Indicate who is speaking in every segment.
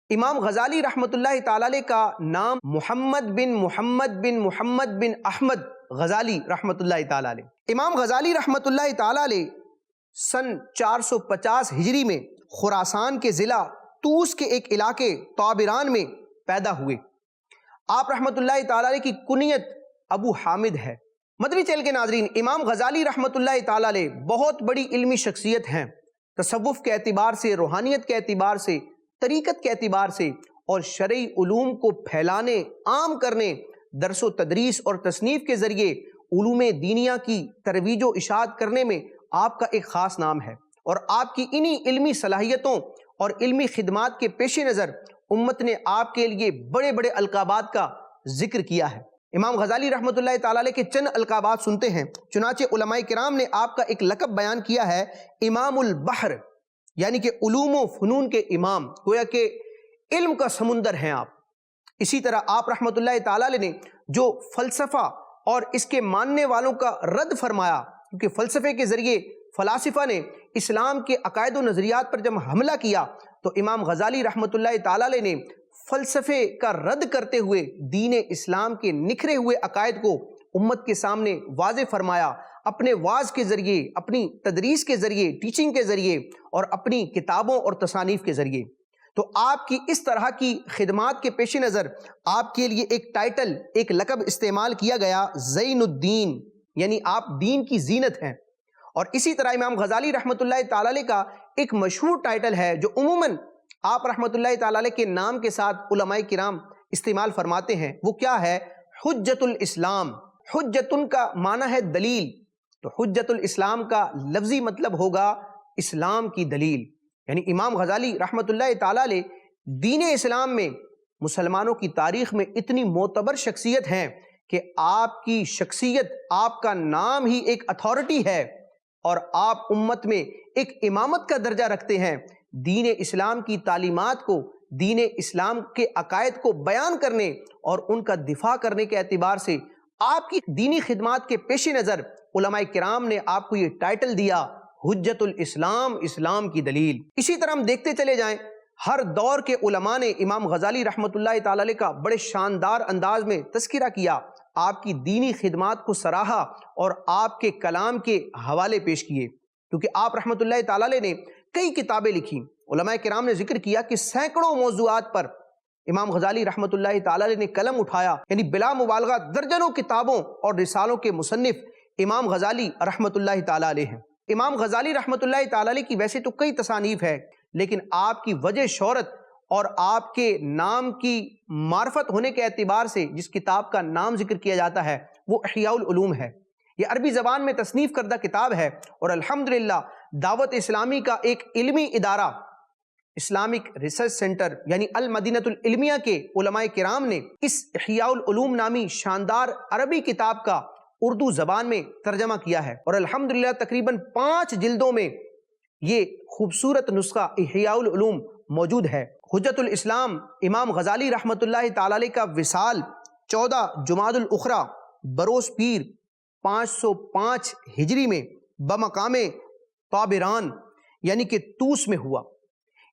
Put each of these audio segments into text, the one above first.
Speaker 1: امام غزالی رحمۃ اللہ تعالی علیہ کا نام محمد بن محمد بن محمد بن احمد غزالی رحمۃ اللہ تعالی علیہ۔ امام غزالی رحمۃ اللہ تعالی علیہ سن 450 ہجری میں خراسان کے ضلع طوس کے ایک علاقے طابران میں پیدا ہوئے۔ آپ رحمۃ اللہ تعالی علیہ کی کنیت ابو حامد ہے۔ مدنی چینل کے ناظرین، امام غزالی رحمۃ اللہ تعالی علیہ بہت بڑی علمی شخصیت ہیں، تصوف کے اعتبار سے، روحانیت کے اعتبار سے، طریقت کے اعتبار سے، اور شرعی علوم کو پھیلانے، عام کرنے، درس و تدریس اور تصنیف کے ذریعے علوم دینیہ کی ترویج و اشاعت کرنے میں آپ کا ایک خاص نام ہے، اور آپ کی انہی علمی صلاحیتوں اور علمی خدمات کے پیش نظر امت نے آپ کے لیے بڑے بڑے القابات کا ذکر کیا ہے۔ امام غزالی رحمۃ اللہ تعالی علیہ کے چند القابات سنتے ہیں۔ چنانچہ علماء کرام نے آپ کا ایک لقب بیان کیا ہے، امام البحر، یعنی کہ علوم و فنون کے امام، گویا کہ علم کا سمندر ہیں آپ۔ اسی طرح آپ رحمۃ اللہ تعالی علیہ نے جو فلسفہ اور اس کے ماننے والوں کا رد فرمایا، کیونکہ فلسفے کے ذریعے فلاسفہ نے اسلام کے عقائد و نظریات پر جب حملہ کیا تو امام غزالی رحمۃ اللہ تعالی علیہ نے فلسفے کا رد کرتے ہوئے دین اسلام کے نکھرے ہوئے عقائد کو امت کے سامنے واضح فرمایا، اپنے واعظ کے ذریعے، اپنی تدریس کے ذریعے، ٹیچنگ کے ذریعے، اور اپنی کتابوں اور تصانیف کے ذریعے۔ تو آپ کی اس طرح کی خدمات کے پیش نظر آپ کے لیے ایک ٹائٹل، ایک لقب استعمال کیا گیا، زین الدین، یعنی آپ دین کی زینت ہیں۔ اور اسی طرح امام غزالی رحمۃ اللہ تعالی علیہ کا ایک مشہور ٹائٹل ہے جو عموماً آپ رحمۃ اللہ تعالی علیہ کے نام کے ساتھ علماء کرام استعمال فرماتے ہیں، وہ کیا ہے؟ حجت الاسلام۔ حجتن کا معنی ہے دلیل، تو حجت الاسلام کا لفظی مطلب ہوگا اسلام کی دلیل۔ یعنی امام غزالی رحمۃ اللہ تعالی علیہ دین اسلام میں مسلمانوں کی تاریخ میں اتنی معتبر شخصیت ہیں کہ آپ کی شخصیت، آپ کا نام ہی ایک اتھارٹی ہے، اور آپ امت میں ایک امامت کا درجہ رکھتے ہیں۔ دین اسلام کی تعلیمات کو، دین اسلام کے عقائد کو بیان کرنے اور ان کا دفاع کرنے کے اعتبار سے آپ کی دینی خدمات کے پیش نظر علماء کرام نے آپ کو یہ ٹائٹل دیا، حجت الاسلام، اسلام کی دلیل۔ اسی طرح ہم دیکھتے چلے جائیں، ہر دور کے علماء نے امام غزالی رحمۃ اللہ تعالی علیہ کا بڑے شاندار انداز میں تذکرہ کیا، آپ کی دینی خدمات کو سراہا اور آپ کے کلام کے حوالے پیش کیے، کیونکہ آپ رحمۃ اللہ تعالی علیہ نے کئی کتابیں لکھی۔ علماء کرام نے ذکر کیا کہ سینکڑوں موضوعات پر امام غزالی رحمۃ اللہ تعالی علیہ نے قلم اٹھایا، یعنی بلا مبالغہ درجنوں کتابوں اور رسالوں کے مصنف امام غزالی رحمۃ اللہ تعالی علیہ ہیں۔ امام غزالی رحمۃ اللہ تعالی علیہ کی ویسے تو کئی تصانیف ہے، لیکن آپ کی وجہ شہرت اور آپ کے نام کی معرفت ہونے کے اعتبار سے جس کتاب کا نام ذکر کیا جاتا ہے وہ احیاء العلوم ہے۔ یہ عربی زبان میں تصنیف کردہ کتاب ہے، اور الحمدللہ دعوت اسلامی کا ایک علمی ادارہ، اسلامک ریسرچ سینٹر یعنی المدینہ العلمیہ کے علماء کرام نے اس احیاء العلوم نامی شاندار عربی کتاب کا اردو زبان میں ترجمہ کیا ہے، اور الحمدللہ تقریباً 5 جلدوں میں یہ خوبصورت نسخہ احیاء العلوم موجود ہے۔ حجت الاسلام امام غزالی رحمۃ اللہ تعالی علیہ کا وصال 14 جمادی الاخری بروز پیر 505 ہجری میں بمقام طابران یعنی کہ طوس میں ہوا۔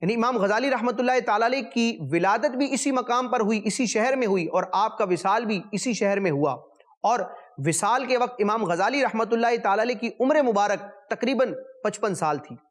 Speaker 1: یعنی امام غزالی رحمۃ اللہ تعالی علیہ کی ولادت بھی اسی مقام پر ہوئی، اسی شہر میں ہوئی، اور آپ کا وصال بھی اسی شہر میں ہوا، اور وصال کے وقت امام غزالی رحمۃ اللہ تعالی علیہ کی عمر مبارک تقریباً 55 سال تھی۔